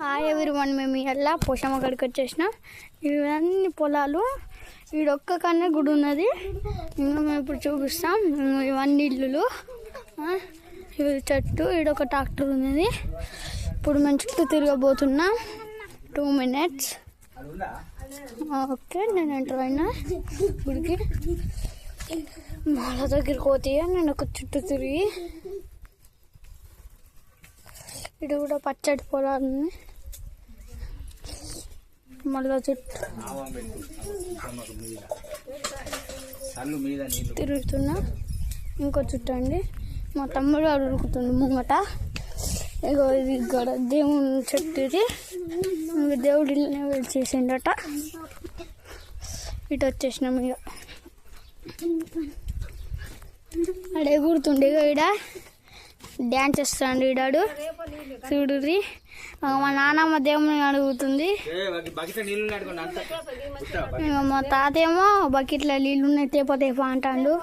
Hi everyone, మేము ఇలా పోషమ్మ కాడికి వచ్చేసినాం. ఇవన్నీ పొలాలు, ఈడొక్క కన్నా గుడి ఉన్నది. ఇంకా మేము ఇప్పుడు చూపిస్తాం. ఇవన్నీ ఇల్లులు, ఇవి చెట్టు, ఈడొక ట్రాక్టర్ ఉన్నది. ఇప్పుడు మేము చుట్టూ తిరగబోతున్నాం. 2 minutes. ఓకే, నేను ఎంటర్ అయినా గుడికి. వాళ్ళ దగ్గరికి పోతే నేను ఒక చుట్టూ తిరిగి, ఇది కూడా పచ్చడి పొలాలు మళ్ళా చుట్టూ తిరుగుతున్నా. ఇంకో చుట్టూ అండి, మా తమ్ముడు అడుగుతుంది ముంగట. ఇగో ఇది ఇక్కడ దేవుని చెట్టు, ఇది దేవుడి ఇల్లునే వెళ్ళేసిండట. ఇటు వచ్చేసినాం. ఇక అడే గుర్తుండే ఈడ డ్యాన్స్ చేస్తాడు ఈడాడు చూడుర్రి. మా నాన్నమ్మ దేవుని అడుగుతుంది. మా తాత ఏమో బకెట్లో నీళ్ళు ఉన్నాయి తేప తేప అంటాడు.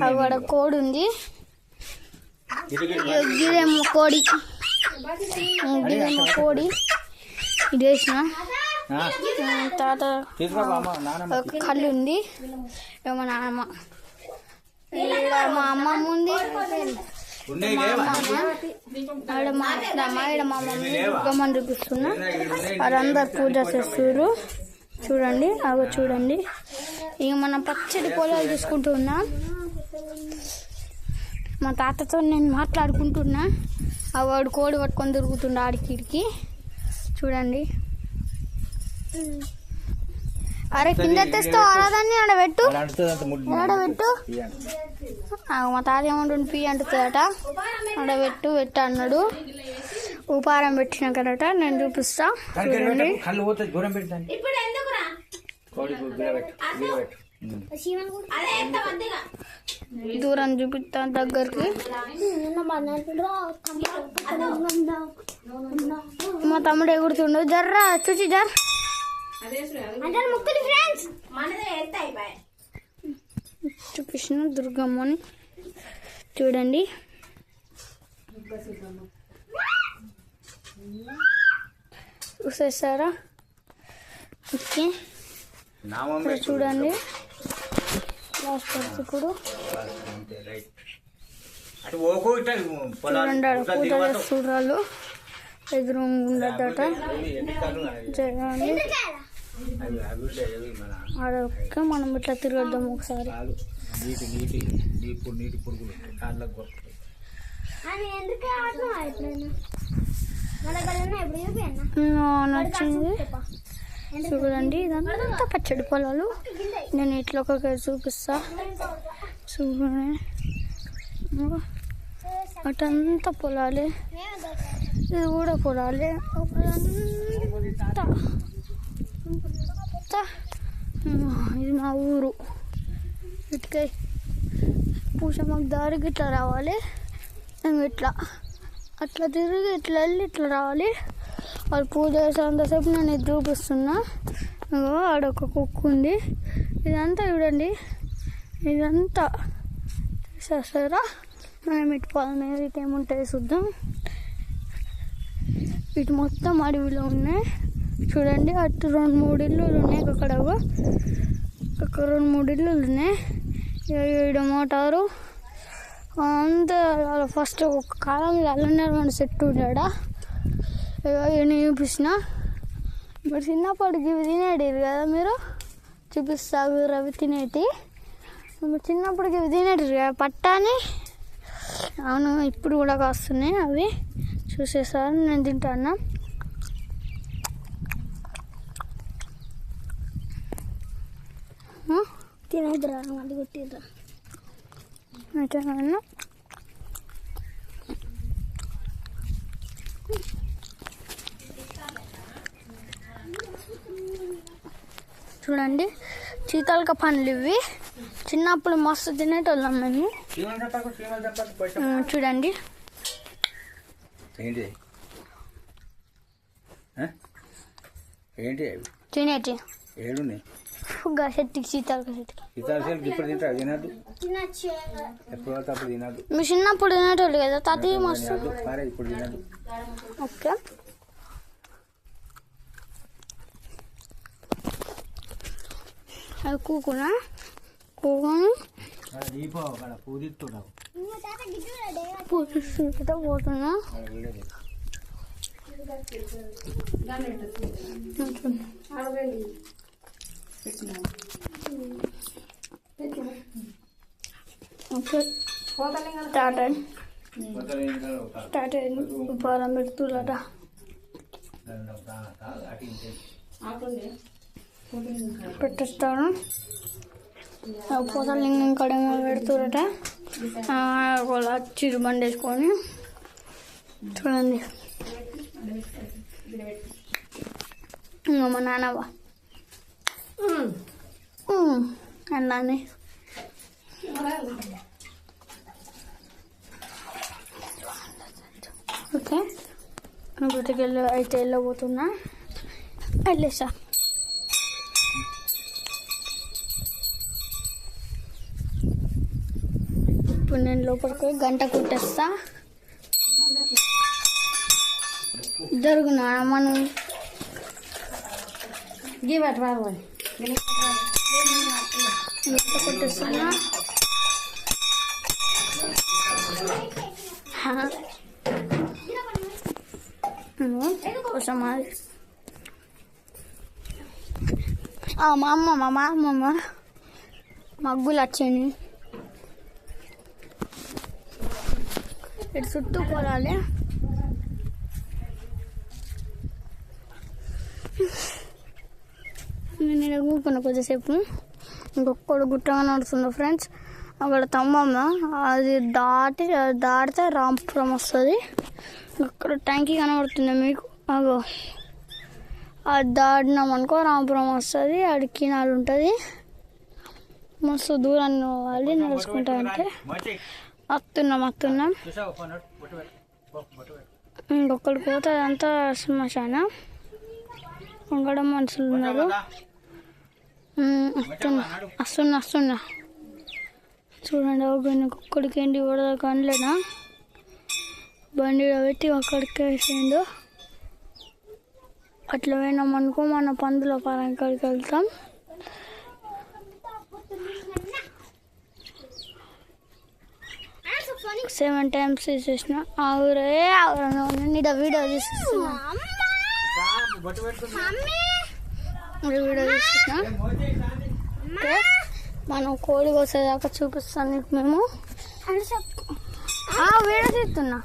అక్కడ కోడి ఉంది, గిదేమో కోడి, గిదేమో కోడి. ఇది వేసిన తాత కళ్ళు ఉంది. మా నాన్నమ్మ, మా అమ్మమ్మ ఉంది, గమ్మని చూపిస్తున్నా. వాళ్ళందరు పూజ చేస్తున్నారు చూడండి. అవి చూడండి. ఇక మనం పచ్చడి పొలాలు చూసుకుంటున్నా. మా తాతతో నేను మాట్లాడుకుంటున్నా. వాడు కోడి పట్టుకొని తిరుగుతుండ ఆడికి చూడండి. అరే కింద తెస్తావు ఆడదాన్ని ఆడబెట్టు ఆడబెట్టు. మా తాత ఏమంటుంది పీ అంటుందట. ఆడబెట్టు పెట్టు అన్నాడు. ఉపారం పెట్టిన కదట. నేను చూపిస్తా చూడండి. దూరం చూపిస్తా దగ్గరికి. మా తమ్ముడు ఎగురుతుండు. జర్రా చూసి జర్ చూపించిన దుర్గమ్మని చూడండి. చూసేసారా? ఓకే, చూడండి. లాస్ట్ ఇప్పుడు పూజ చేస్తున్నారు. ఎదురు ఉండదట. జరగాలి. అదొక్క మనం ఇట్లా తిరగద్దాం ఒకసారి. నచ్చింది చూడండి. ఇదంతా పచ్చడి పొలాలు. నేను ఇట్లా ఒక చూపిస్తా చూడండి. అటంతా పొలాలే, ఇది కూడా పొలాలే. ఇది మా ఊరు. ఇటుకై పూషమ్మకు దారికి ఇట్లా రావాలి. మేము ఇట్లా అట్లా తిరిగి ఇట్లా వెళ్ళి ఇట్లా రావాలి. వాళ్ళు పూజ చేసేంతసేపు నేను ఇది చూపిస్తున్నా. ఆడొక కుక్క ఉంది. ఇదంతా చూడండి. ఇదంతా చేసేస్తారా? మనం ఇటు పొలం ఇటు ఏముంటాయి చూద్దాం. ఇటు మొత్తం అడవిలో ఉన్నాయి చూడండి. అటు 2-3 ఇల్లులు ఉన్నాయి. అక్కడ 2-3 ఇల్లులు ఉన్నాయి. ఈడ మోటారు అంతా. ఫస్ట్ ఒక కాలంలో అల్లనేరమని చెట్టు ఉన్నాడా. ఇవన్నీ చూపించిన. ఇప్పుడు చిన్నప్పటికి ఇవి తినేటివి కదా మీరు. చూపిస్తావు రవి తినేటి. చిన్నప్పటికి ఇవి తినేటివి కదా పట్టాని. అవును, ఇప్పుడు కూడా కాస్తున్నాయి అవి. చూసేసారు. నేను తింటాను. తినేద్దురా అది కొట్టిద్రా. చూడండి, చీతాలక పండ్లు ఇవి. చిన్నప్పుడు మస్తు తినేటోళ్ళం మేము. చూడండి తినేటి చెట్టుకి సీతాలక చెట్టుకి. మీ చిన్నప్పుడు తినేటోళ్ళు కదా తాతయ్య మస్తు. ఓకే, అది కూకుని పోతున్నా స్టార్ట్ అయింది పారం పెడుతున్నట పెట్టేస్తాను పోతలింగం కడంగా పెడుతురట వాళ్ళు చిరు బండి వేసుకొని చూడండి ఇంకా మా నాన్నవా అన్నాని ఓకే గుడికి అయితే వెళ్ళబోతున్నా వెళ్ళేసా ఇప్పుడు నేను లోపలికి గంట కుట్టేస్తా జరుగునా మనం గంట కుట్టేస్తున్నా కోసం మా అమ్మమ్మ మగ్గులు వచ్చాయి ఇటు చుట్టూ పొలాలి నేను ఇక్కడ కూకున్నా కొద్దిసేపు ఇంకొకడు గుట్టగా నడుస్తుంది ఫ్రెండ్స్ అక్కడ తమ్మమ్మ అది దాటితే రాంపురం వస్తుంది అక్కడ ట్యాంకీ కనబడుతుంది మీకు అగో అది దాటినామనుకో రాంపురం వస్తుంది ఆడి కినాలు ఉంటుంది మస్తు దూరాన్ని పోవాలి నడుచుకుంటా అంటే వస్తున్నాం ఇంకొకటి పోతే అదంతా శ్మశాన ఇంకొక మనుషులు ఉన్నారు వస్తున్నా చూడండి ఒక ఇంకొకడికి ఏంటి కూడా కనలేనా బండి పెట్టి అక్కడికి వేసిండు అట్లా పోయినామనుకో మన పందుల పారం కాడికి వెళ్తాం 7 times తీసేసిన ఆవురే వీడియో తీసేస్తున్నా ఓకే మనం కోడి కోసేదాకా చూపిస్తాను నీకు మేము వీడియో తీస్తున్నా